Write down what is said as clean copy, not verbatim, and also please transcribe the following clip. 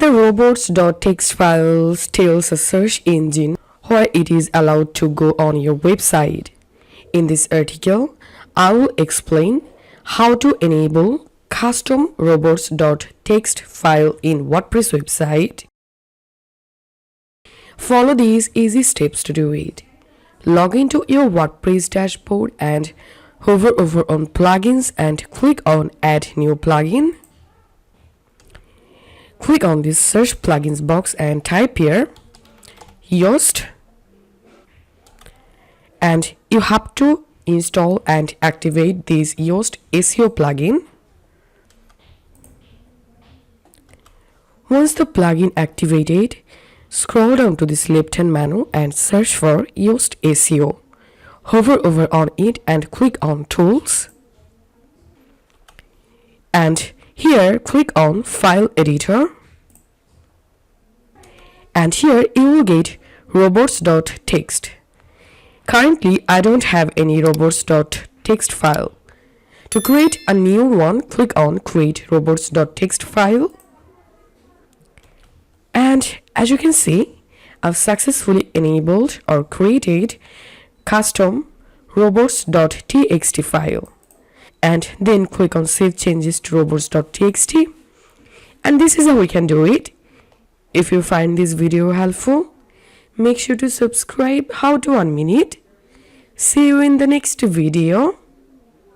The robots.txt file tells a search engine where it is allowed to go on your website. In this article, I will explain how to enable custom robots.txt file in WordPress website. Follow these easy steps to do it. Log into your WordPress dashboard and hover over on plugins and click on add new plugin. Click on this search plugins box and type here Yoast, and you have to install and activate this Yoast SEO plugin. Once the plugin activated, scroll down to this left hand menu and search for Yoast SEO. Hover over on it and click on Tools, and here click on File Editor, and here you will get robots.txt. Currently I don't have any robots.txt file. To create a new one, click on Create robots.txt file, and as you can see, I've successfully enabled or created custom robots.txt file, and then click on Save Changes to robots.txt, and this is how we can do it. If you find this video helpful, make sure to subscribe How to 1 Minute. See you in the next video.